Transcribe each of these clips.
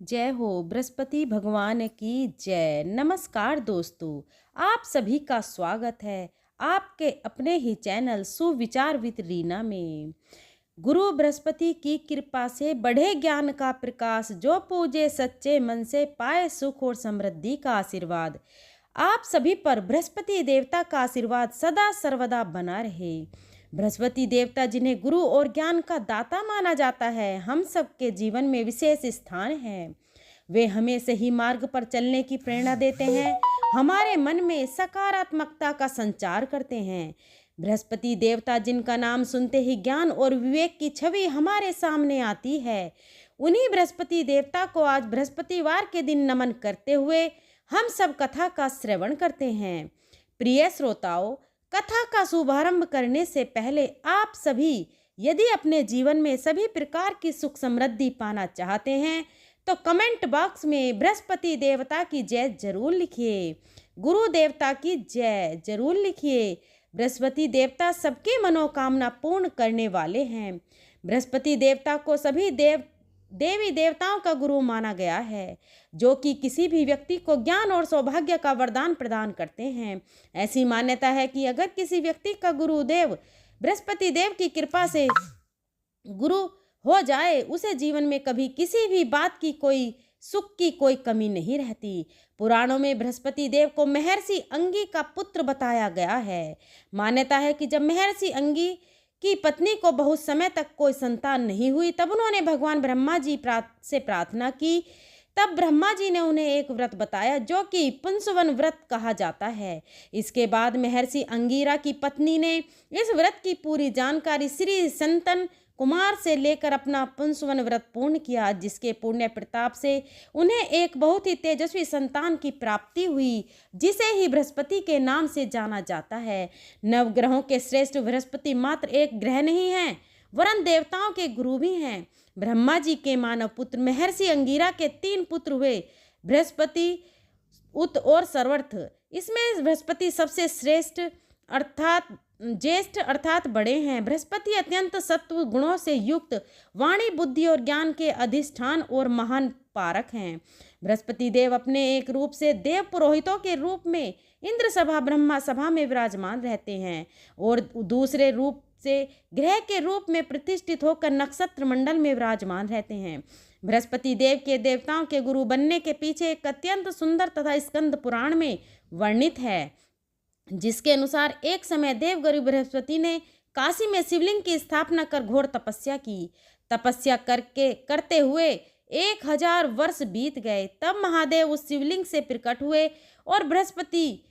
जय हो बृहस्पति भगवान की जय। नमस्कार दोस्तों, आप सभी का स्वागत है आपके अपने ही चैनल सुविचार विद रीना में। गुरु बृहस्पति की कृपा से बढ़े ज्ञान का प्रकाश, जो पूजे सच्चे मन से पाए सुख और समृद्धि का आशीर्वाद। आप सभी पर बृहस्पति देवता का आशीर्वाद सदा सर्वदा बना रहे। बृहस्पति देवता जिन्हें गुरु और ज्ञान का दाता माना जाता है, हम सबके जीवन में विशेष स्थान है। वे हमें सही मार्ग पर चलने की प्रेरणा देते हैं, हमारे मन में सकारात्मकता का संचार करते हैं। बृहस्पति देवता जिनका नाम सुनते ही ज्ञान और विवेक की छवि हमारे सामने आती है, उन्हीं बृहस्पति देवता को आज बृहस्पतिवार के दिन नमन करते हुए हम सब कथा का श्रवण करते हैं। प्रिय श्रोताओं, कथा का शुभारंभ करने से पहले आप सभी यदि अपने जीवन में सभी प्रकार की सुख समृद्धि पाना चाहते हैं तो कमेंट बॉक्स में बृहस्पति देवता की जय जरूर लिखिए, गुरु देवता की जय जरूर लिखिए। बृहस्पति देवता सबकी मनोकामना पूर्ण करने वाले हैं। बृहस्पति देवता को सभी देवी देवताओं का गुरु माना गया है, जो कि किसी भी व्यक्ति को ज्ञान और सौभाग्य का वरदान प्रदान करते हैं। ऐसी मान्यता है कि अगर किसी व्यक्ति का गुरुदेव बृहस्पति देव की कृपा से गुरु हो जाए, उसे जीवन में कभी किसी भी बात की कोई सुख की कोई कमी नहीं रहती। पुराणों में बृहस्पति देव को महर्षि अंगी का पुत्र बताया गया है। मान्यता है कि जब महर्षि अंगी की पत्नी को बहुत समय तक कोई संतान नहीं हुई, तब उन्होंने भगवान ब्रह्मा जी से प्रार्थना की। तब ब्रह्मा जी ने उन्हें एक व्रत बताया, जो कि पुंसवन व्रत कहा जाता है। इसके बाद महर्षि अंगीरा की पत्नी ने इस व्रत की पूरी जानकारी श्री संतन कुमार से लेकर अपना पुंसवन व्रत पूर्ण किया, जिसके पुण्य प्रताप से उन्हें एक बहुत ही तेजस्वी संतान की प्राप्ति हुई, जिसे ही बृहस्पति के नाम से जाना जाता है। नवग्रहों के श्रेष्ठ बृहस्पति मात्र एक ग्रह नहीं है, वरन देवताओं के गुरु भी हैं। ब्रह्मा जी के मानव पुत्र महर्षि अंगीरा के 3 पुत्र हुए, बृहस्पति, उत और सर्वर्थ। इसमें बृहस्पति सबसे श्रेष्ठ अर्थात ज्येष्ठ अर्थात बड़े हैं। बृहस्पति अत्यंत सत्व गुणों से युक्त, वाणी बुद्धि और ज्ञान के अधिष्ठान और महान पारक हैं। बृहस्पति देव अपने एक रूप से देव पुरोहितों के रूप में इंद्र सभा ब्रह्मा सभा में विराजमान रहते हैं, और दूसरे रूप से ग्रह के रूप में प्रतिष्ठित होकर नक्षत्र मंडल में विराजमान रहते हैं। बृहस्पति देव के देवताओं के गुरु बनने के पीछे एक अत्यंत सुंदर तथा स्कंद पुराण में वर्णित है, जिसके अनुसार एक समय देवगुरु बृहस्पति ने काशी में शिवलिंग की स्थापना कर घोर तपस्या की। तपस्या करते हुए 1000 वर्ष बीत गए। तब महादेव उस शिवलिंग से प्रकट हुए और बृहस्पति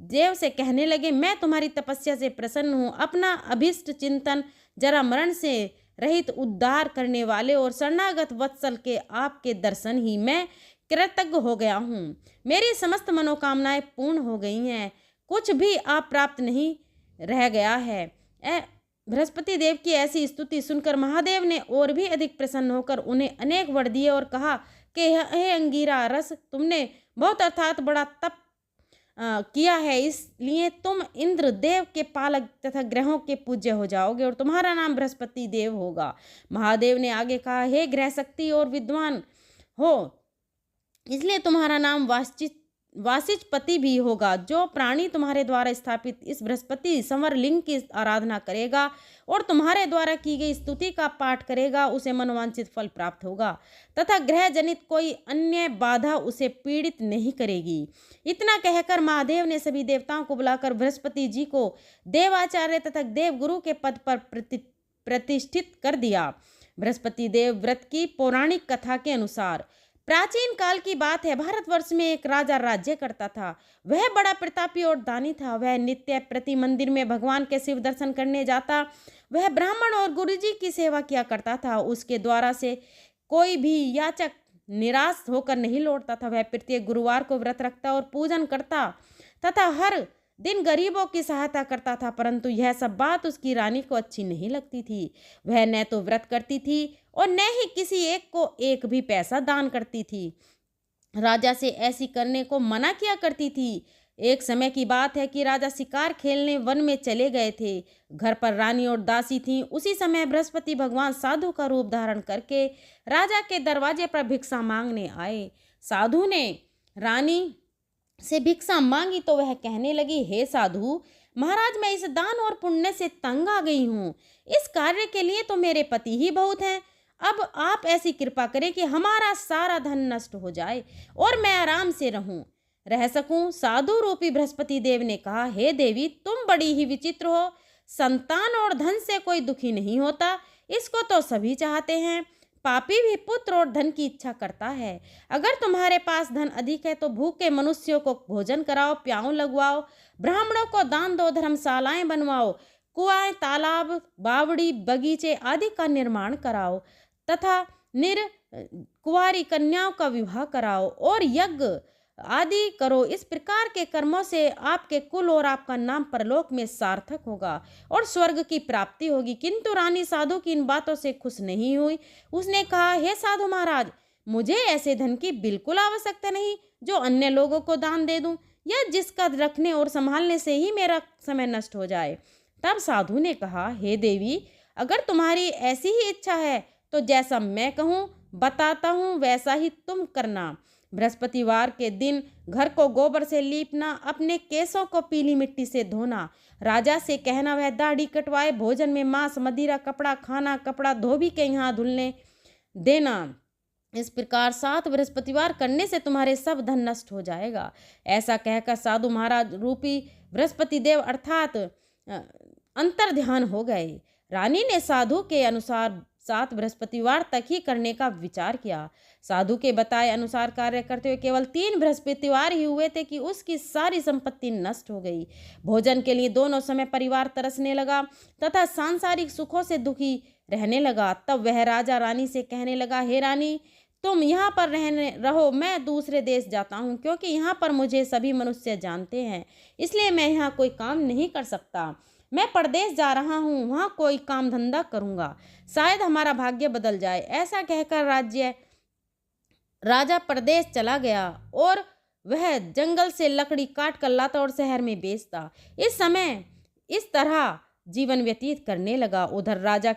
देव से कहने लगे, मैं तुम्हारी तपस्या से प्रसन्न हूँ। अपना अभिष्ट चिंतन जरा मरण से रहित उद्धार करने वाले और शरणागत वत्सल के आपके दर्शन ही मैं कृतज्ञ हो गया हूँ। मेरी समस्त मनोकामनाएं पूर्ण हो गई हैं, कुछ भी आप प्राप्त नहीं रह गया है। बृहस्पति देव की ऐसी स्तुति सुनकर महादेव ने और भी अधिक प्रसन्न होकर उन्हें अनेक वर दिए और कहा कि हे अंगीरा रस, तुमने बहुत अर्थात बड़ा तप किया है, इसलिए तुम इंद्र देव के पालक तथा ग्रहों के पूज्य हो जाओगे और तुम्हारा नाम बृहस्पति देव होगा। महादेव ने आगे कहा, हे ग्रह शक्ति और विद्वान हो, इसलिए तुम्हारा नाम वासिचपति भी होगा। जो प्राणी तुम्हारे द्वारा स्थापित इस बृहस्पति संवर लिंग की आराधना करेगा और तुम्हारे द्वारा की गई स्तुति का पाठ करेगा, उसे मनोवांछित फल प्राप्त होगा तथा ग्रह जनित कोई अन्य बाधा उसे पीड़ित नहीं करेगी। इतना कहकर महादेव ने सभी देवताओं को बुलाकर बृहस्पति जी को देवाचार्य तथा देवगुरु के पद पर प्रतिष्ठित कर दिया। बृहस्पति देव व्रत की पौराणिक कथा के अनुसार प्राचीन काल की बात है, भारतवर्ष में एक राजा राज्य करता था। वह बड़ा प्रतापी और दानी था। वह नित्य प्रति मंदिर में भगवान के शिव दर्शन करने जाता। वह ब्राह्मण और गुरुजी की सेवा किया करता था। उसके द्वारा से कोई भी याचक निराश होकर नहीं लौटता था। वह प्रत्येक गुरुवार को व्रत रखता और पूजन करता तथा हर दिन गरीबों की सहायता करता था, परंतु यह सब बात उसकी रानी को अच्छी नहीं लगती थी। वह न तो व्रत करती थी और न ही किसी एक को एक भी पैसा दान करती थी। राजा से ऐसी करने को मना किया करती थी। एक समय की बात है कि राजा शिकार खेलने वन में चले गए थे। घर पर रानी और दासी थीं। उसी समय बृहस्पति भगवान साधु का रूप धारण करके राजा के दरवाजे पर भिक्षा मांगने आए। साधु ने रानी से भिक्षा मांगी तो वह कहने लगी, हे साधु महाराज, मैं इस दान और पुण्य से तंग आ गई हूँ। इस कार्य के लिए तो मेरे पति ही बहुत हैं। अब आप ऐसी कृपा करें कि हमारा सारा धन नष्ट हो जाए और मैं आराम से रह सकूं। साधु रूपी बृहस्पति देव ने कहा, हे देवी, तुम बड़ी ही विचित्र हो। संतान और धन से कोई दुखी नहीं होता, इसको तो सभी चाहते हैं। पापी भी पुत्र और धन की इच्छा करता है। अगर तुम्हारे पास धन अधिक है तो भूखे मनुष्यों को भोजन कराओ, प्याऊ लगवाओ, ब्राह्मणों को दान दो, धर्मशालाएं बनवाओ, कुआं, तालाब, बावड़ी, बगीचे आदि का निर्माण कराओ तथा कुंवारी कन्याओं का विवाह कराओ और यज्ञ आदि करो। इस प्रकार के कर्मों से आपके कुल और आपका नाम परलोक में सार्थक होगा और स्वर्ग की प्राप्ति होगी। किंतु रानी साधु की इन बातों से खुश नहीं हुई। उसने कहा, हे साधु महाराज, मुझे ऐसे धन की बिल्कुल आवश्यकता नहीं जो अन्य लोगों को दान दे दूं या जिसका रखने और संभालने से ही मेरा समय नष्ट हो जाए। तब साधु ने कहा, हे देवी, अगर तुम्हारी ऐसी ही इच्छा है तो जैसा मैं कहूँ बताता हूँ वैसा ही तुम करना। बृहस्पतिवार के दिन घर को गोबर से लीपना, अपने केसों को पीली मिट्टी से धोना, राजा से कहना वह दाढ़ी कटवाए, भोजन में मांस, मदिरा, कपड़ा खाना, कपड़ा धोबी के यहाँ धुलने देना। इस प्रकार 7 बृहस्पतिवार करने से तुम्हारे सब धन नष्ट हो जाएगा। ऐसा कहकर साधु महाराज रूपी बृहस्पति देव अर्थात अंतर ध्यान हो गए। रानी ने साधु के अनुसार 7 बृहस्पतिवार तक ही करने का विचार किया। साधु के बताए अनुसार कार्य करते हुए केवल 3 बृहस्पतिवार ही हुए थे कि उसकी सारी संपत्ति नष्ट हो गई। भोजन के लिए दोनों समय परिवार तरसने लगा तथा सांसारिक सुखों से दुखी रहने लगा। तब वह राजा रानी से कहने लगा, हे रानी, तुम यहाँ पर रहो, मैं दूसरे देश जाता हूँ, क्योंकि यहाँ पर मुझे सभी मनुष्य जानते हैं, इसलिए मैं यहाँ कोई काम नहीं कर सकता। मैं परदेश जा रहा हूँ, वहाँ कोई काम धंधा करूँगा, शायद हमारा भाग्य बदल जाए। ऐसा कहकर राजा परदेश चला गया और वह जंगल से लकड़ी काट कर लाता और शहर में बेचता। इस समय इस तरह जीवन व्यतीत करने लगा। उधर राजा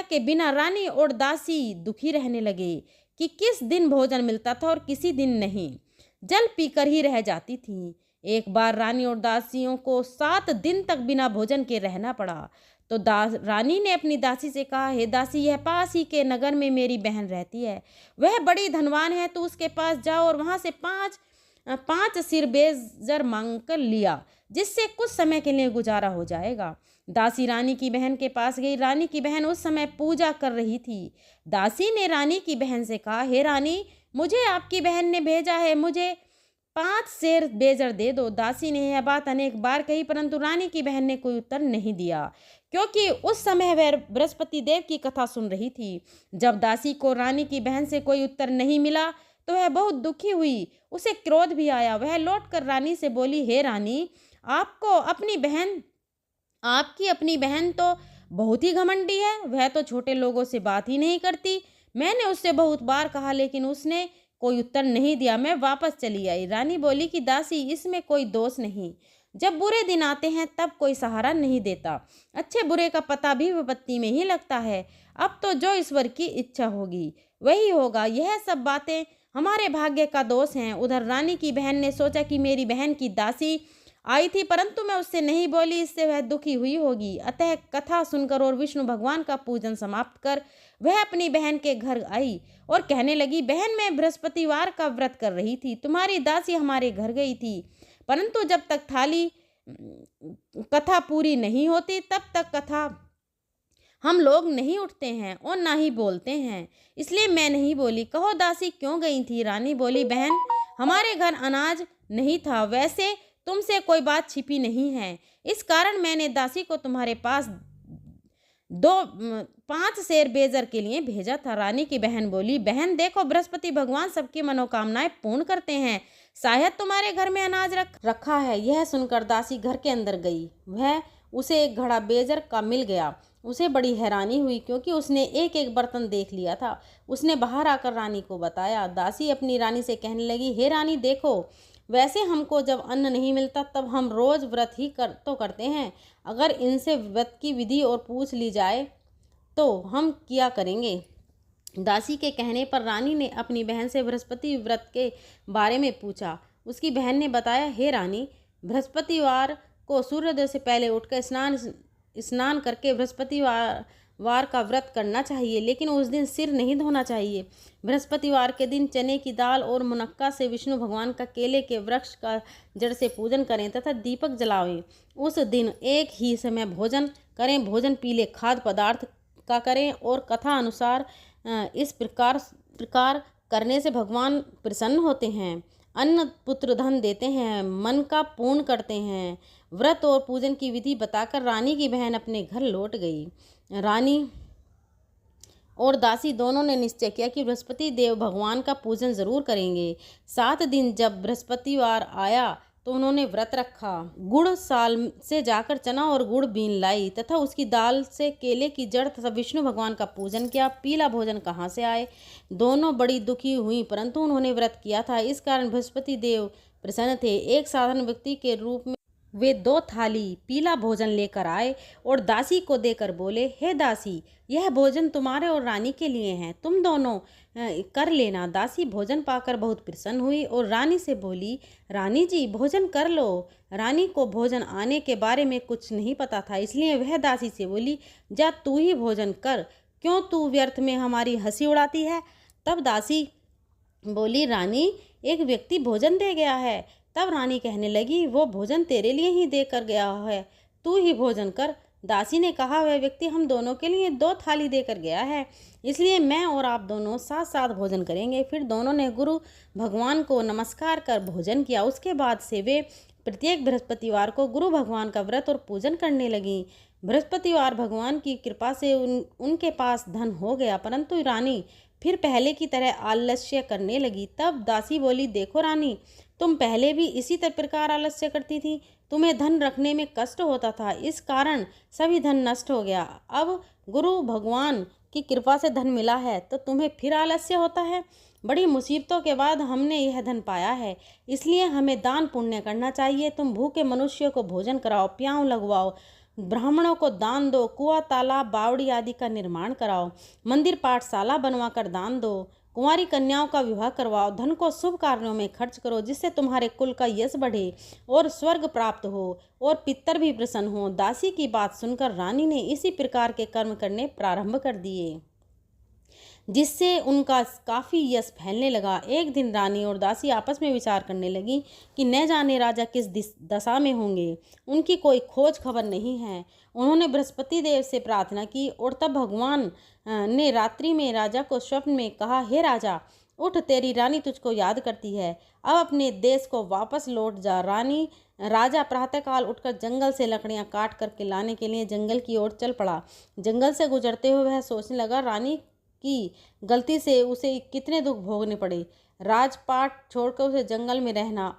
के बिना रानी और दासी दुखी रहने लगे कि किस दिन भोजन मिलता था और किसी दिन नहीं, जल पीकर ही रह जाती थी। एक बार रानी और दासियों को 7 दिन तक बिना भोजन के रहना पड़ा तो रानी ने अपनी दासी से कहा, हे दासी, यह पास ही के नगर में मेरी बहन रहती है, वह बड़ी धनवान है, तो उसके पास जाओ और वहां से 5 सिर बेजर मांग कर लिया, जिससे कुछ समय के लिए गुजारा हो जाएगा। दासी रानी की बहन के पास गई। रानी की बहन उस समय पूजा कर रही थी। दासी ने रानी की बहन से कहा, हे रानी, मुझे आपकी बहन ने भेजा है, मुझे 5 सेर बेजर दे दो। दासी ने यह बात अनेक बार कही, परंतु रानी की बहन ने कोई उत्तर नहीं दिया, क्योंकि उस समय वह बृहस्पति देव की कथा सुन रही थी। जब दासी को रानी की बहन से कोई उत्तर नहीं मिला तो वह बहुत दुखी हुई, उसे क्रोध भी आया। वह लौटकर रानी से बोली, हे रानी, आपकी अपनी बहन तो बहुत ही घमंडी है, वह तो छोटे लोगों से बात ही नहीं करती। मैंने उससे बहुत बार कहा लेकिन उसने कोई उत्तर नहीं दिया। मैं वापस चली आई। रानी बोली कि दासी, इसमें कोई दोष नहीं, जब बुरे दिन आते हैं तब कोई सहारा नहीं देता, अच्छे बुरे का पता भी विपत्ति में ही लगता है। अब तो जो ईश्वर की इच्छा होगी वही होगा, यह सब बातें हमारे भाग्य का दोष हैं। उधर रानी की बहन ने सोचा कि मेरी बहन की दासी आई थी, परंतु मैं उससे नहीं बोली, इससे वह दुखी हुई होगी। अतः कथा सुनकर और विष्णु भगवान का पूजन समाप्त कर वह अपनी बहन के घर आई और कहने लगी, बहन, मैं बृहस्पतिवार का व्रत कर रही थी, तुम्हारी दासी हमारे घर गई थी, परंतु जब तक कथा पूरी नहीं होती तब तक कथा हम लोग नहीं उठते हैं और ना ही बोलते हैं, इसलिए मैं नहीं बोली। कहो दासी, क्यों गई थी? रानी बोली, बहन, हमारे घर अनाज नहीं था, वैसे तुमसे कोई बात छिपी नहीं है, इस कारण मैंने दासी को तुम्हारे पास 5 सेर बेजर के लिए भेजा था। रानी की बहन बोली, बहन देखो, बृहस्पति भगवान सबकी मनोकामनाएं पूर्ण करते हैं, शायद तुम्हारे घर में अनाज रखा है। यह सुनकर दासी घर के अंदर गई। वह उसे एक घड़ा बेजर का मिल गया। उसे बड़ी हैरानी हुई, क्योंकि उसने एक एक बर्तन देख लिया था। उसने बाहर आकर रानी को बताया। दासी अपनी रानी से कहने लगी, हे रानी, देखो, वैसे हमको जब अन्न नहीं मिलता तब हम रोज व्रत ही करते हैं। अगर इनसे व्रत की विधि और पूछ ली जाए तो हम क्या करेंगे। दासी के कहने पर रानी ने अपनी बहन से बृहस्पति व्रत के बारे में पूछा। उसकी बहन ने बताया, हे रानी, बृहस्पतिवार को सूर्योदय से पहले उठकर स्नान करके बृहस्पतिवार का व्रत करना चाहिए, लेकिन उस दिन सिर नहीं धोना चाहिए। बृहस्पतिवार के दिन चने की दाल और मुनक्का से विष्णु भगवान का केले के वृक्ष का जड़ से पूजन करें तथा दीपक जलावें। उस दिन एक ही समय भोजन करें। भोजन पीले खाद्य पदार्थ का करें और कथा अनुसार इस प्रकार करने से भगवान प्रसन्न होते हैं, अन्न पुत्र धन देते हैं, मन का पूर्ण करते हैं। व्रत और पूजन की विधि बताकर रानी की बहन अपने घर लौट गई। रानी और दासी दोनों ने निश्चय किया कि बृहस्पति देव भगवान का पूजन जरूर करेंगे। 7 दिन जब बृहस्पतिवार आया तो उन्होंने व्रत रखा। गुड़ साल से जाकर चना और गुड़ बीन लाई तथा उसकी दाल से केले की जड़ तथा विष्णु भगवान का पूजन किया। पीला भोजन कहाँ से आए। दोनों बड़ी दुखी हुई, परंतु उन्होंने व्रत किया था, इस कारण बृहस्पति देव प्रसन्न थे। एक साधारण व्यक्ति के रूप में वे 2 थाली पीला भोजन लेकर आए और दासी को देकर बोले, हे दासी, यह भोजन तुम्हारे और रानी के लिए है, तुम दोनों कर लेना। दासी भोजन पाकर बहुत प्रसन्न हुई और रानी से बोली, रानी जी, भोजन कर लो। रानी को भोजन आने के बारे में कुछ नहीं पता था, इसलिए वह दासी से बोली, जा तू ही भोजन कर, क्यों तू व्यर्थ में हमारी हंसी उड़ाती है। तब दासी बोली, रानी, एक व्यक्ति भोजन दे गया है। तब रानी कहने लगी, वो भोजन तेरे लिए ही दे कर गया है, तू ही भोजन कर। दासी ने कहा, वह व्यक्ति हम दोनों के लिए 2 थाली देकर गया है, इसलिए मैं और आप दोनों साथ साथ भोजन करेंगे। फिर दोनों ने गुरु भगवान को नमस्कार कर भोजन किया। उसके बाद से वे प्रत्येक बृहस्पतिवार को गुरु भगवान का व्रत और पूजन करने लगी। बृहस्पतिवार भगवान की कृपा से उनके पास धन हो गया, परंतु रानी फिर पहले की तरह आलस्य करने लगी। तब दासी बोली, देखो रानी, तुम पहले भी इसी प्रकार आलस्य करती थी, तुम्हें धन रखने में कष्ट होता था, इस कारण सभी धन नष्ट हो गया। अब गुरु भगवान की कृपा से धन मिला है तो तुम्हें फिर आलस्य होता है। बड़ी मुसीबतों के बाद हमने यह धन पाया है, इसलिए हमें दान पुण्य करना चाहिए। तुम भूखे मनुष्यों को भोजन कराओ, प्याऊ लगवाओ, ब्राह्मणों को दान दो, कुआं तालाब बावड़ी आदि का निर्माण कराओ, मंदिर पाठशाला बनवा कर दान दो, कुंवारी कन्याओं का विवाह करवाओ, धन को शुभ कार्यों में खर्च करो, जिससे तुम्हारे कुल का यश बढ़े और स्वर्ग प्राप्त हो और पितर भी प्रसन्न हो। दासी की बात सुनकर रानी ने इसी प्रकार के कर्म करने प्रारंभ कर दिए, जिससे उनका काफ़ी यश फैलने लगा। एक दिन रानी और दासी आपस में विचार करने लगी कि न जाने राजा किस दशा में होंगे, उनकी कोई खोज खबर नहीं है। उन्होंने बृहस्पति देव से प्रार्थना की और तब भगवान ने रात्रि में राजा को स्वप्न में कहा, हे राजा, उठ, तेरी रानी तुझको याद करती है, अब अपने देश को वापस लौट जा। राजा प्रातःकाल उठकर जंगल से लकड़ियां काट करके लाने के लिए जंगल की ओर चल पड़ा। जंगल से गुजरते हुए वह सोचने लगा, रानी की गलती से उसे कितने दुख भोगने पड़े। राजपाट छोड़कर उसे जंगल में रहना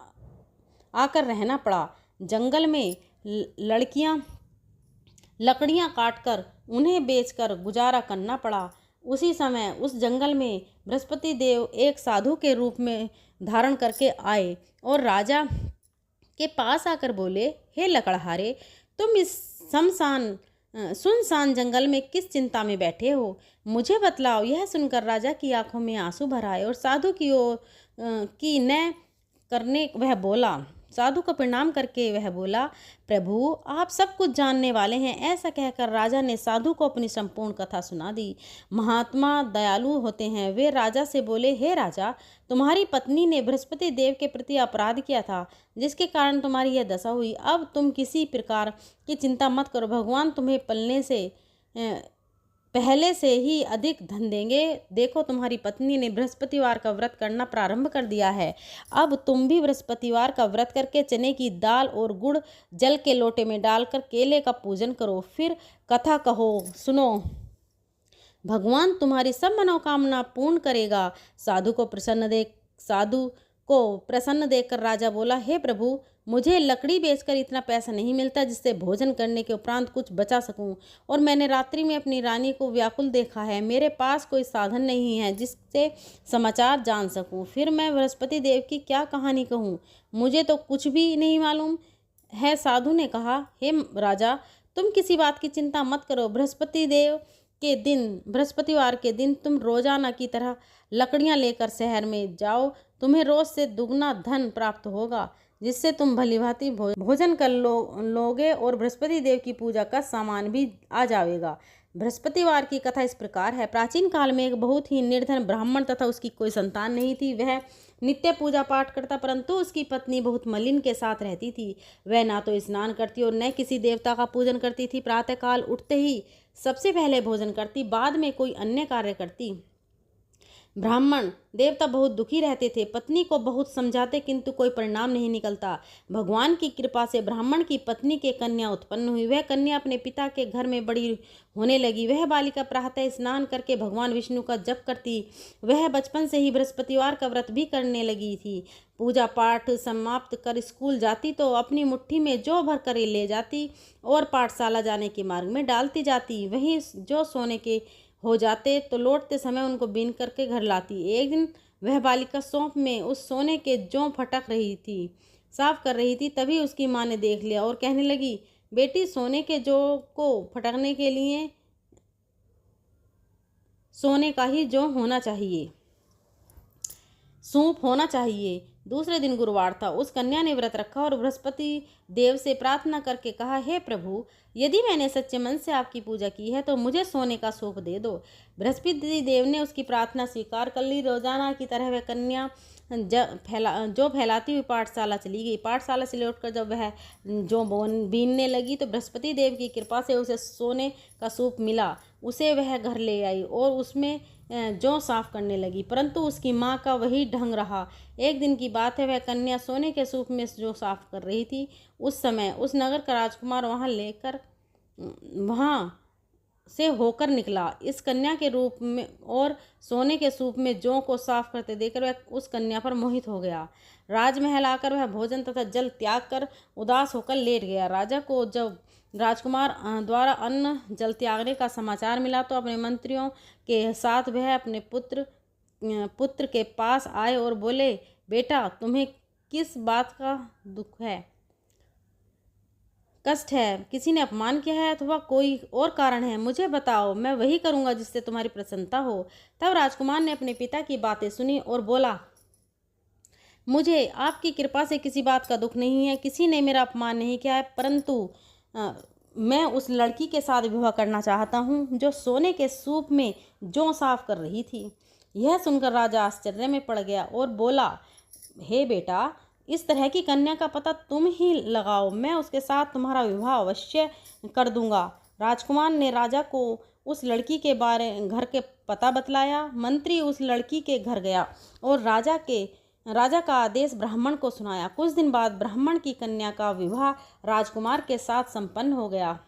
पड़ा। जंगल में लकड़ियां काटकर उन्हें बेचकर गुजारा करना पड़ा। उसी समय उस जंगल में बृहस्पति देव एक साधु के रूप में धारण करके आए और राजा के पास आकर बोले, हे लकड़हारे, तुम इस सुनसान जंगल में किस चिंता में बैठे हो, मुझे बतलाओ। यह सुनकर राजा की आंखों में आंसू भर आए और साधु की ओर की न करने वह बोला, साधु को प्रणाम करके वह बोला, प्रभु, आप सब कुछ जानने वाले हैं। ऐसा कहकर राजा ने साधु को अपनी संपूर्ण कथा सुना दी। महात्मा दयालु होते हैं। वे राजा से बोले, हे राजा, तुम्हारी पत्नी ने बृहस्पति देव के प्रति अपराध किया था, जिसके कारण तुम्हारी यह दशा हुई। अब तुम किसी प्रकार की चिंता मत करो, भगवान तुम्हें पहले से ही अधिक धन देंगे। देखो, तुम्हारी पत्नी ने बृहस्पतिवार का व्रत करना प्रारंभ कर दिया है। अब तुम भी बृहस्पतिवार का व्रत करके चने की दाल और गुड़ जल के लोटे में डालकर केले का पूजन करो, फिर कथा कहो, सुनो, भगवान तुम्हारी सब मनोकामना पूर्ण करेगा। साधु को प्रसन्न देख साधु को प्रसन्न देखकर राजा बोला, हे प्रभु, मुझे लकड़ी बेचकर इतना पैसा नहीं मिलता जिससे भोजन करने के उपरांत कुछ बचा सकूं, और मैंने रात्रि में अपनी रानी को व्याकुल देखा है। मेरे पास कोई साधन नहीं है जिससे समाचार जान सकूं। फिर मैं बृहस्पति देव की क्या कहानी कहूं? मुझे तो कुछ भी नहीं मालूम है। साधु ने कहा, हे राजा, तुम किसी बात की चिंता मत करो। बृहस्पतिवार के दिन तुम रोजाना की तरह लकड़ियां लेकर शहर में जाओ। तुम्हें रोज से दुगना धन प्राप्त होगा, जिससे तुम भलीभांति भोजन कर लोगे और बृहस्पति देव की पूजा का सामान भी आ जाएगा। बृहस्पतिवार की कथा इस प्रकार है। प्राचीन काल में एक बहुत ही निर्धन ब्राह्मण तथा उसकी कोई संतान नहीं थी। वह नित्य पूजा पाठ करता, परंतु उसकी पत्नी बहुत मलिन के साथ रहती थी। वह ना तो स्नान करती और न किसी देवता का पूजन करती थी। प्रातःकाल उठते ही सबसे पहले भोजन करती, बाद में कोई अन्य कार्य करती। ब्राह्मण देवता बहुत दुखी रहते थे। पत्नी को बहुत समझाते, किंतु कोई परिणाम नहीं निकलता। भगवान की कृपा से ब्राह्मण की पत्नी के कन्या उत्पन्न हुई। वह कन्या अपने पिता के घर में बड़ी होने लगी। वह बालिका प्रातः स्नान करके भगवान विष्णु का जप करती। वह बचपन से ही बृहस्पतिवार का व्रत भी करने लगी थी। पूजा पाठ समाप्त कर स्कूल जाती तो अपनी मुट्ठी में जौ भर कर ले जाती और पाठशाला जाने के मार्ग में डालती जाती। वहीं जो सोने के हो जाते तो लौटते समय उनको बीन करके घर लाती। एक दिन वह बालिका सौंप में उस सोने के जौ फटक रही थी, साफ कर रही थी। तभी उसकी माँ ने देख लिया और कहने लगी, बेटी, सोने के जौ को फटकने के लिए सोने का ही जौ होना चाहिए, सूप होना चाहिए। दूसरे दिन गुरुवार था। उस कन्या ने व्रत रखा और बृहस्पति देव से प्रार्थना करके कहा, हे प्रभु, यदि मैंने सच्चे मन से आपकी पूजा की है तो मुझे सोने का सूप दे दो। बृहस्पति देव ने उसकी प्रार्थना स्वीकार कर ली। रोजाना की तरह वह कन्या जो फैलाती हुई पाठशाला चली गई। पाठशाला से लौटकर जब वह जो बीनने लगी तो बृहस्पति देव की कृपा से उसे सोने का सूप मिला। उसे वह घर ले आई और उसमें जौ साफ करने लगी, परंतु उसकी माँ का वही ढंग रहा। एक दिन की बात है, वह कन्या सोने के सूप में जौ साफ कर रही थी। उस समय उस नगर का राजकुमार वहाँ से होकर निकला। इस कन्या के रूप में और सोने के सूप में जौ को साफ करते देखकर वह उस कन्या पर मोहित हो गया। राजमहल आकर वह भोजन तथा जल त्याग कर उदास होकर लेट गया। राजा को जब राजकुमार द्वारा अन्न जल त्यागने का समाचार मिला तो अपने मंत्रियों के साथ वह अपने पुत्र के पास आए और बोले, बेटा, तुम्हें किस बात का दुख है, कष्ट है? किसी ने अपमान किया है अथवा कोई और कारण है? मुझे बताओ, मैं वही करूंगा जिससे तुम्हारी प्रसन्नता हो। तब राजकुमार ने अपने पिता की बातें सुनी और बोला, मुझे आपकी कृपा से किसी बात का दुख नहीं है। किसी ने मेरा अपमान नहीं किया है, परंतु मैं उस लड़की के साथ विवाह करना चाहता हूँ जो सोने के सूप में जौ साफ कर रही थी। यह सुनकर राजा आश्चर्य में पड़ गया और बोला, हे बेटा, इस तरह की कन्या का पता तुम ही लगाओ, मैं उसके साथ तुम्हारा विवाह अवश्य कर दूंगा। राजकुमार ने राजा को उस लड़की के घर के पता बतलाया। मंत्री उस लड़की के घर गया और राजा का आदेश ब्राह्मण को सुनाया। कुछ दिन बाद ब्राह्मण की कन्या का विवाह राजकुमार के साथ संपन्न हो गया।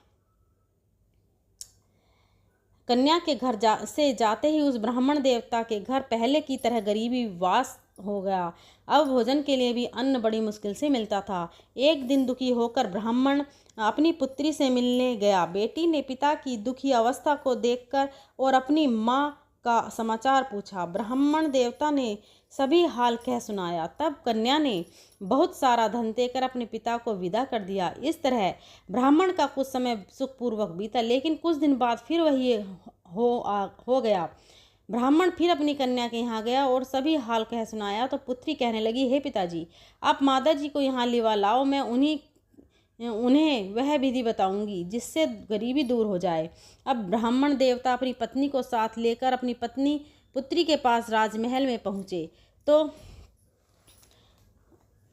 कन्या के घर से जाते ही उस ब्राह्मण देवता के घर पहले की तरह गरीबी वास हो गया। अब भोजन के लिए भी अन्न बड़ी मुश्किल से मिलता था। एक दिन दुखी होकर ब्राह्मण अपनी पुत्री से मिलने गया। बेटी ने पिता की दुखी अवस्था को देखकर और अपनी माँ का समाचार पूछा। ब्राह्मण देवता ने सभी हाल कह सुनाया। तब कन्या ने बहुत सारा धन देकर अपने पिता को विदा कर दिया। इस तरह ब्राह्मण का कुछ समय सुखपूर्वक बीता, लेकिन कुछ दिन बाद फिर वही हो गया। ब्राह्मण फिर अपनी कन्या के यहाँ गया और सभी हाल कह सुनाया तो पुत्री कहने लगी, हे पिताजी, आप माता जी को यहाँ लिवा लाओ, मैं उन्हें वह विधि बताऊंगी जिससे गरीबी दूर हो जाए। अब ब्राह्मण देवता अपनी पत्नी को साथ लेकर अपनी पुत्री के पास राजमहल में पहुँचे तो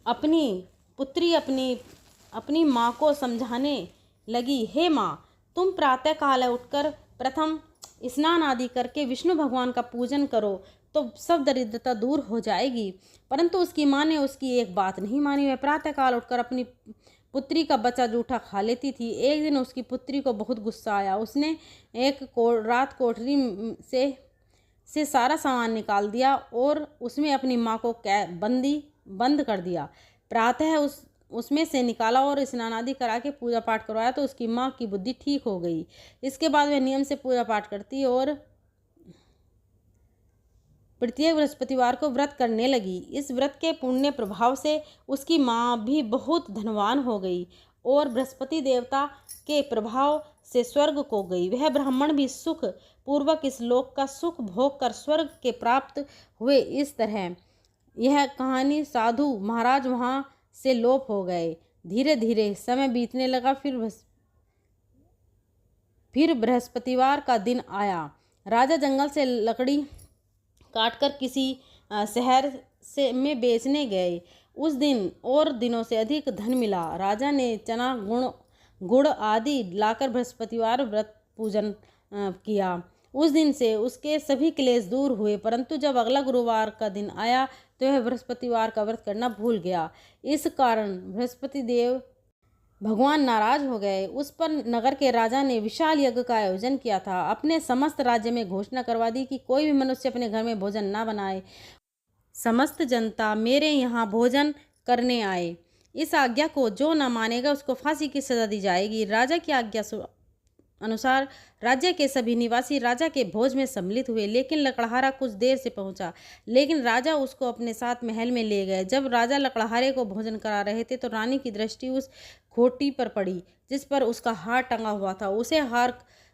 अपनी पुत्री अपनी माँ को समझाने लगी, हे माँ, तुम प्रातः काल उठकर प्रथम स्नान आदि करके विष्णु भगवान का पूजन करो तो सब दरिद्रता दूर हो जाएगी। परंतु उसकी माँ ने उसकी एक बात नहीं मानी। वह प्रातःकाल उठकर अपनी पुत्री का बच्चा जूठा खा लेती थी। एक दिन उसकी पुत्री को बहुत गुस्सा आया। उसने रात कोठरी से सारा सामान निकाल दिया और उसमें अपनी माँ को बंदी बंद कर दिया। प्रातः उसमें से निकाला और स्नान आदि करा के पूजा पाठ करवाया तो उसकी माँ की बुद्धि ठीक हो गई। इसके बाद वह नियम से पूजा पाठ करती और प्रत्येक बृहस्पतिवार को व्रत करने लगी। इस व्रत के पुण्य प्रभाव से उसकी माँ भी बहुत धनवान हो गई और बृहस्पति देवता के प्रभाव से स्वर्ग को गई। वह ब्राह्मण भी सुख पूर्वक इस लोक का सुख भोग कर स्वर्ग के प्राप्त हुए। इस तरह यह कहानी साधु महाराज वहाँ से लोप हो गए। धीरे धीरे समय बीतने लगा। फिर बृहस्पतिवार का दिन आया। राजा जंगल से लकड़ी काटकर किसी शहर से में बेचने गए। उस दिन और दिनों से अधिक धन मिला। राजा ने चना गुड़ आदि लाकर बृहस्पतिवार व्रत पूजन किया। उस दिन से उसके सभी क्लेश दूर हुए। परंतु जब अगला गुरुवार का दिन आया तो वह बृहस्पतिवार का व्रत करना भूल गया। इस कारण बृहस्पति देव भगवान नाराज हो गए। उस पर नगर के राजा ने विशाल यज्ञ का आयोजन किया था। अपने समस्त राज्य में घोषणा करवा दी कि कोई भी मनुष्य अपने घर में भोजन ना बनाए। समस्त जनता मेरे यहाँ भोजन करने आए। इस आज्ञा को जो न मानेगा उसको फांसी की सजा दी जाएगी। राजा की आज्ञा अनुसार राज्य के सभी निवासी राजा के भोज में सम्मिलित हुए। लेकिन लकड़हारा कुछ देर से पहुंचा, लेकिन राजा उसको अपने साथ महल में ले गए। जब राजा लकड़हारे को भोजन करा रहे थे तो रानी की दृष्टि उस खोटी पर पड़ी जिस पर उसका हार टंगा हुआ था।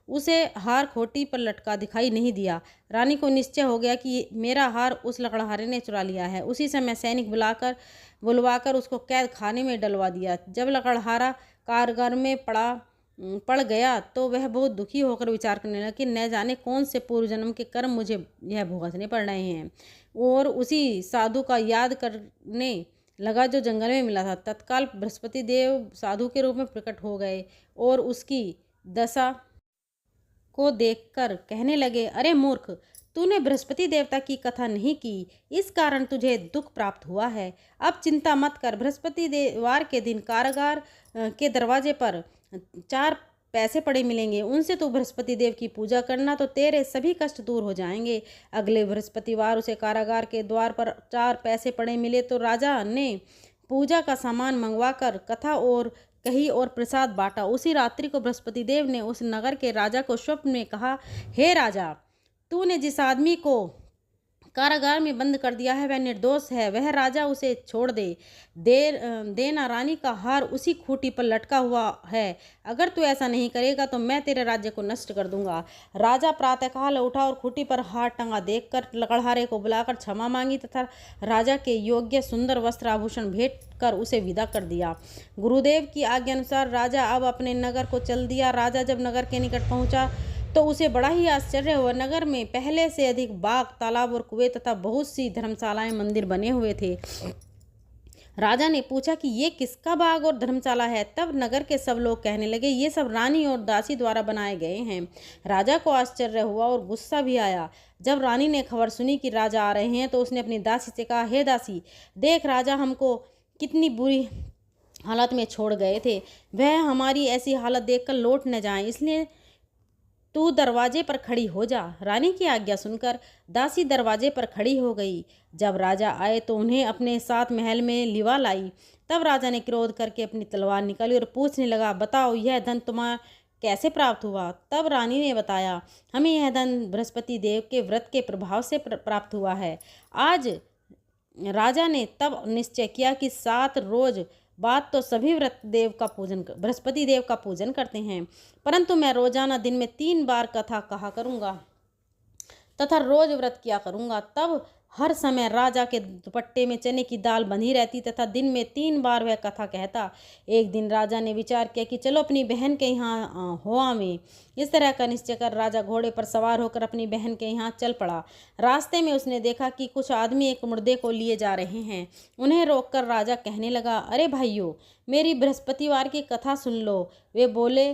उसे हार खोटी पर लटका दिखाई नहीं दिया। रानी को निश्चय हो गया कि मेरा हार उस लकड़हारे ने चुरा लिया है। उसी समय सैनिक बुलवाकर उसको कैद खाने में डलवा दिया। जब लकड़हारा कारागार में पड़ गया तो वह बहुत दुखी होकर विचार करने लगा कि न जाने कौन से पूर्व जन्म के कर्म मुझे यह भुगतने पड़ रहे हैं। और उसी साधु का याद करने लगा जो जंगल में मिला था। तत्काल बृहस्पति देव साधु के रूप में प्रकट हो गए और उसकी दशा को देखकर कहने लगे, अरे मूर्ख, तूने बृहस्पति देवता की कथा नहीं की, इस कारण तुझे दुख प्राप्त हुआ है। अब चिंता मत कर। बृहस्पति देववार के दिन कारागार के दरवाजे पर 4 पैसे पड़े मिलेंगे। उनसे तू बृहस्पति देव की पूजा करना तो तेरे सभी कष्ट दूर हो जाएंगे। अगले बृहस्पतिवार उसे कारागार के द्वार पर 4 पैसे पड़े मिले तो राजा ने पूजा का सामान मंगवाकर कथा और कही और प्रसाद बांटा। उसी रात्रि को बृहस्पति देव ने उस नगर के राजा को स्वप्न में कहा, हे राजा, तूने जिस आदमी को कारागार में बंद कर दिया है वह निर्दोष है। वह राजा उसे छोड़ देना। रानी का हार उसी खूंटी पर लटका हुआ है। अगर तू ऐसा नहीं करेगा तो मैं तेरे राज्य को नष्ट कर दूंगा। राजा प्रातःकाल उठा और खूंटी पर हार टंगा देखकर लकड़हारे को बुलाकर क्षमा मांगी तथा राजा के योग्य सुंदर वस्त्र आभूषण भेंट कर उसे विदा कर दिया। गुरुदेव की आज्ञा अनुसार राजा अब अपने नगर को चल दिया। राजा जब नगर के निकट पहुंचा तो उसे बड़ा ही आश्चर्य हुआ। नगर में पहले से अधिक बाग, तालाब और कुएं तथा बहुत सी धर्मशालाएं, मंदिर बने हुए थे। राजा ने पूछा कि ये किसका बाग और धर्मशाला है। तब नगर के सब लोग कहने लगे, ये सब रानी और दासी द्वारा बनाए गए हैं। राजा को आश्चर्य हुआ और गुस्सा भी आया। जब रानी ने खबर सुनी कि राजा आ रहे हैं तो उसने अपनी दासी से कहा, हे दासी, देख राजा हमको कितनी बुरी हालत में छोड़ गए थे। वह हमारी ऐसी हालत देखकर लौट न जाएं, इसलिए तू दरवाजे पर खड़ी हो जा। रानी की आज्ञा सुनकर दासी दरवाजे पर खड़ी हो गई। जब राजा आए तो उन्हें अपने साथ महल में लिवा लाई। तब राजा ने क्रोध करके अपनी तलवार निकाली और पूछने लगा, बताओ यह धन तुम्हें कैसे प्राप्त हुआ। तब रानी ने बताया, हमें यह धन बृहस्पति देव के व्रत के प्रभाव से प्राप्त हुआ है। आज राजा ने तब निश्चय किया कि 7 रोज बाद तो सभी बृहस्पति देव का पूजन करते हैं, परंतु मैं रोजाना दिन में 3 बार कथा कहा करूँगा तथा रोज व्रत किया करूँगा। तब हर समय राजा के दुपट्टे में चने की दाल बंधी रहती तथा दिन में 3 बार वह कथा कहता। एक दिन राजा ने विचार किया कि चलो अपनी बहन के यहाँ हो आवें। इस तरह का निश्चय कर राजा घोड़े पर सवार होकर अपनी बहन के यहाँ चल पड़ा। रास्ते में उसने देखा कि कुछ आदमी एक मुर्दे को लिए जा रहे हैं। उन्हें रोककर राजा कहने लगा, अरे भाइयों, मेरी बृहस्पतिवार की कथा सुन लो। वे बोले,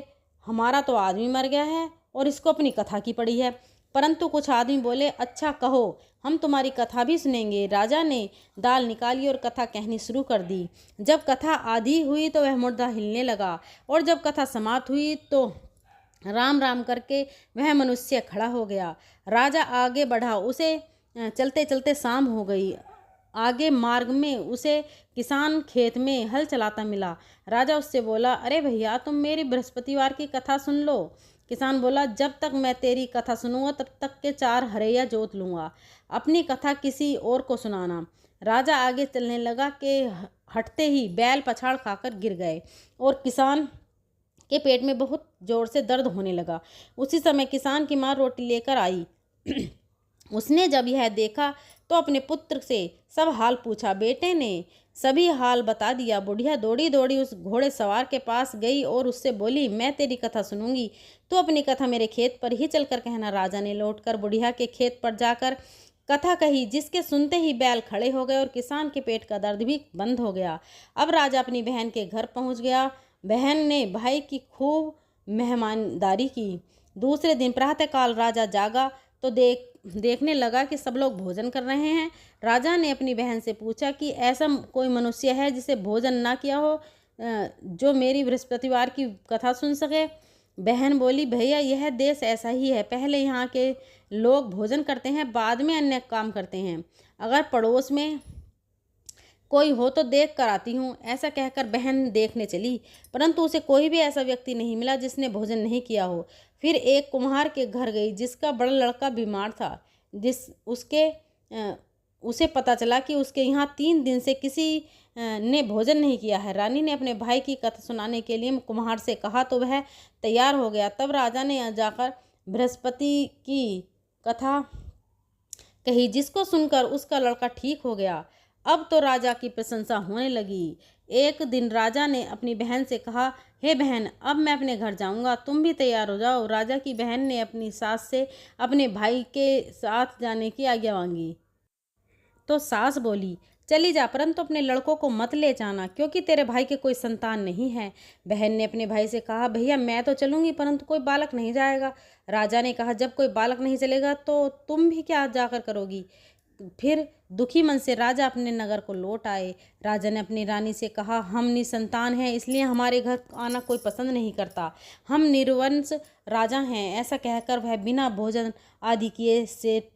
हमारा तो आदमी मर गया है और इसको अपनी कथा की पड़ी है। परंतु कुछ आदमी बोले, अच्छा कहो, हम तुम्हारी कथा भी सुनेंगे। राजा ने दाल निकाली और कथा कहनी शुरू कर दी। जब कथा आधी हुई तो वह मुर्दा हिलने लगा और जब कथा समाप्त हुई तो राम राम करके वह मनुष्य खड़ा हो गया। राजा आगे बढ़ा। उसे चलते चलते शाम हो गई। आगे मार्ग में उसे किसान खेत में हल चलाता मिला। राजा उससे बोला, अरे भैया, तुम मेरी बृहस्पतिवार की कथा सुन लो। किसान बोला, जब तक मैं तेरी कथा सुनूंगा तब तक के 4 हरैया जोत लूंगा, अपनी कथा किसी और को सुनाना। राजा आगे चलने लगा कि हटते ही बैल पछाड़ खाकर गिर गए और किसान के पेट में बहुत जोर से दर्द होने लगा। उसी समय किसान की माँ रोटी लेकर आई। उसने जब यह देखा तो अपने पुत्र से सब हाल पूछा। बेटे ने सभी हाल बता दिया। बुढ़िया दौड़ी दौड़ी उस घोड़े सवार के पास गई और उससे बोली, मैं तेरी कथा सुनूंगी, तो अपनी कथा मेरे खेत पर ही चलकर कहना। राजा ने लौटकर बुढ़िया के खेत पर जाकर कथा कही, जिसके सुनते ही बैल खड़े हो गए और किसान के पेट का दर्द भी बंद हो गया। अब राजा अपनी बहन के घर पहुंच गया। बहन ने भाई की खूब मेहमानदारी की। दूसरे दिन प्रातःकाल राजा जागा तो देखने लगा कि सब लोग भोजन कर रहे हैं। राजा ने अपनी बहन से पूछा कि ऐसा कोई मनुष्य है जिसे भोजन ना किया हो, जो मेरी बृहस्पतिवार की कथा सुन सके। बहन बोली, भैया, यह देश ऐसा ही है, पहले यहाँ के लोग भोजन करते हैं, बाद में अन्य काम करते हैं। अगर पड़ोस में कोई हो तो देख कर आती हूँ। ऐसा कहकर बहन देखने चली, परंतु उसे कोई भी ऐसा व्यक्ति नहीं मिला जिसने भोजन नहीं किया हो। फिर एक कुम्हार के घर गई, जिसका बड़ा लड़का बीमार था। उसे पता चला कि उसके यहाँ 3 दिन से किसी ने भोजन नहीं किया है। रानी ने अपने भाई की कथा सुनाने के लिए कुम्हार से कहा तो वह तैयार हो गया। तब राजा ने जाकर बृहस्पति की कथा कही, जिसको सुनकर उसका लड़का ठीक हो गया। अब तो राजा की प्रशंसा होने लगी। एक दिन राजा ने अपनी बहन से कहा, हे बहन, अब मैं अपने घर जाऊंगा, तुम भी तैयार हो जाओ। राजा की बहन ने अपनी सास से अपने भाई के साथ जाने की आज्ञा मांगी तो सास बोली, चली जा, परंतु अपने लड़कों को मत ले जाना, क्योंकि तेरे भाई के कोई संतान नहीं है। बहन ने अपने भाई से कहा, भैया, मैं तो चलूंगी, परंतु कोई बालक नहीं जाएगा। राजा ने कहा, जब कोई बालक नहीं चलेगा तो तुम भी क्या जाकर करोगी। फिर दुखी मन से राजा अपने नगर को लौट आए। राजा ने अपनी रानी से कहा, हम निसंतान हैं, इसलिए हमारे घर आना कोई पसंद नहीं करता। हम निर्वंश राजा हैं। ऐसा कहकर वह बिना भोजन आदि किए से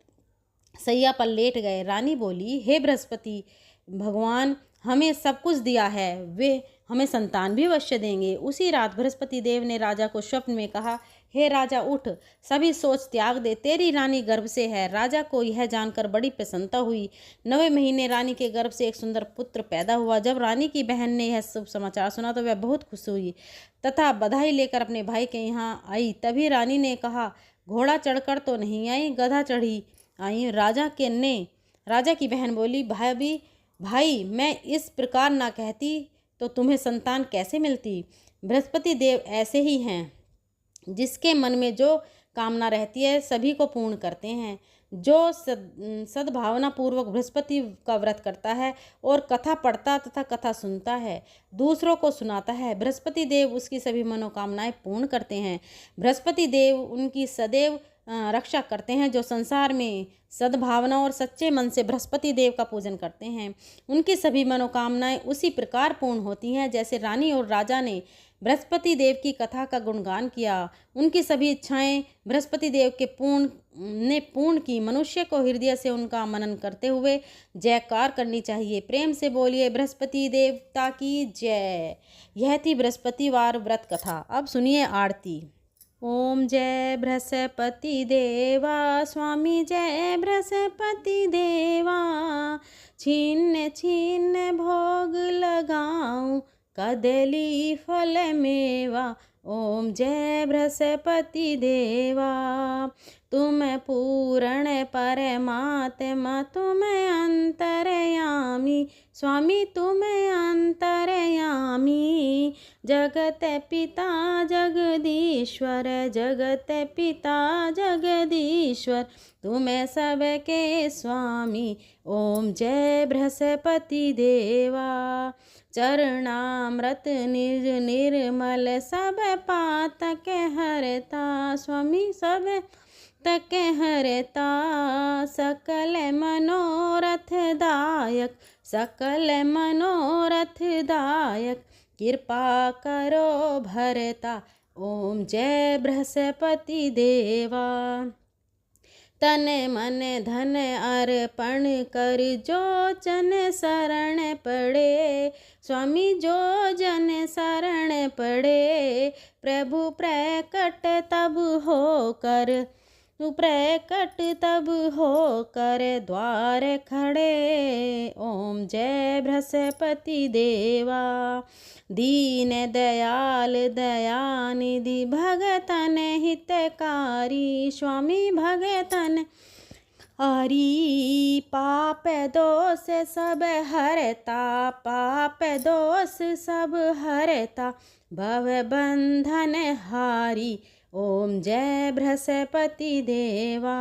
सैया पर लेट गए। रानी बोली, हे बृहस्पति, भगवान हमें सब कुछ दिया है, वे हमें संतान भी अवश्य देंगे। उसी रात बृहस्पति देव ने राजा को स्वप्न में कहा, हे राजा, उठ, सभी सोच त्याग दे, तेरी रानी गर्भ से है। राजा को यह जानकर बड़ी प्रसन्नता हुई। 9वें महीने रानी के गर्भ से एक सुंदर पुत्र पैदा हुआ। जब रानी की बहन ने यह शुभ समाचार सुना तो वह बहुत खुश हुई तथा बधाई लेकर अपने भाई के यहाँ आई। तभी रानी ने कहा, घोड़ा चढ़कर तो नहीं आई, गधा चढ़ी आई। राजा की बहन बोली, भाई, मैं इस प्रकार ना कहती तो तुम्हें संतान कैसे मिलती। बृहस्पति देव ऐसे ही हैं, जिसके मन में जो कामना रहती है सभी को पूर्ण करते हैं। जो सद्भावना पूर्वक बृहस्पति का व्रत करता है और कथा पढ़ता तथा कथा सुनता है, दूसरों को सुनाता है, बृहस्पति देव उसकी सभी मनोकामनाएं पूर्ण करते हैं। बृहस्पति देव उनकी सदैव रक्षा करते हैं। जो संसार में सद्भावना और सच्चे मन से बृहस्पति देव का पूजन करते हैं, उनकी सभी मनोकामनाएं उसी प्रकार पूर्ण होती हैं जैसे रानी और राजा ने बृहस्पति देव की कथा का गुणगान किया। उनकी सभी इच्छाएं बृहस्पति देव के पूर्ण की। मनुष्य को हृदय से उनका मनन करते हुए जयकार करनी चाहिए। प्रेम से बोलिए, बृहस्पति देवता की जय। यह थी बृहस्पतिवार व्रत कथा। अब सुनिए आरती। ओम जय बृहस्पति देवा, स्वामी जय बृहस्पति देवा, छिन्न छिन्न भोग लगाऊं, कदली फल मेवा। ओम जय बृहस्पति देवा, तुम पूर्ण परमात्मा, तुम अंतर्यामी, स्वामी तुम अंतर्यामी। जगत पिता जगदीश्वर, जगत पिता जगदीश्वर, तुम सबके स्वामी। ओम जय बृहस्पति देवा, चरणामृत निज निर्मल, सब पातक हरता, स्वामी सब तक हरता। सकल मनोरथ दायक, सकल मनोरथ दायक, कृपा करो भरता। ओम जय बृहस्पति देवा, तन मन धन अर्पण कर जो जन शरण पड़े। स्वामी जो जन शरण पड़े, प्रभु प्रकट तब होकर, प्रकट तब होकर द्वार खड़े। ओम जय बृहस्पति देवा, दीन दयाल दयानिधि भगतन हितकारी। स्वामी भगतन हरि पाप दोष सब हरता, पाप दोष सब हरता, भव बंधन हारी। ओम जय बृहस्पति देवा,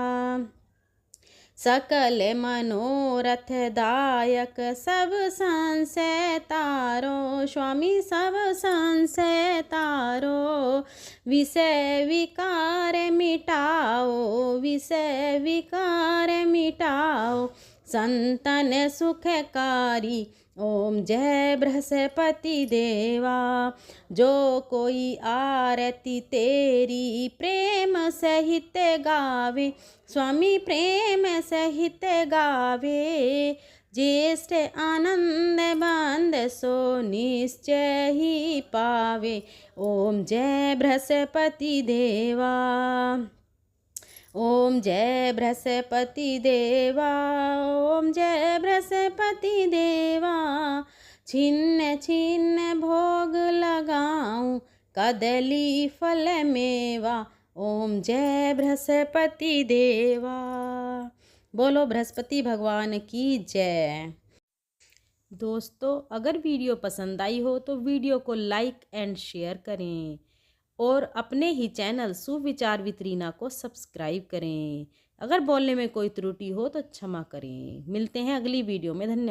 सकल मनोरथ दायक सब संशय तारो। स्वामी सब संशय तारो, विषय विकार मिटाओ, विषय विकार मिटाओ, संतन सुखकारी। ओम जय बृहस्पति देवा, जो कोई आरती तेरी प्रेम सहित गावे। स्वामी प्रेम सहित गावे, ज्येष्ठ आनंद बंद सो निश्चय ही पावे। ओम जय बृहस्पति देवा, ओम जय बृहस्पति देवा, ओम जय बृहस्पति देवा। छिन्न छिन्न भोग लगाऊं, कदली फल मेवा। ओम जय बृहस्पति देवा। बोलो बृहस्पति भगवान की जय। दोस्तों, अगर वीडियो पसंद आई हो तो वीडियो को लाइक एंड शेयर करें और अपने ही चैनल सुविचार विद रीना को सब्सक्राइब करें। अगर बोलने में कोई त्रुटि हो तो क्षमा करें। मिलते हैं अगली वीडियो में। धन्यवाद।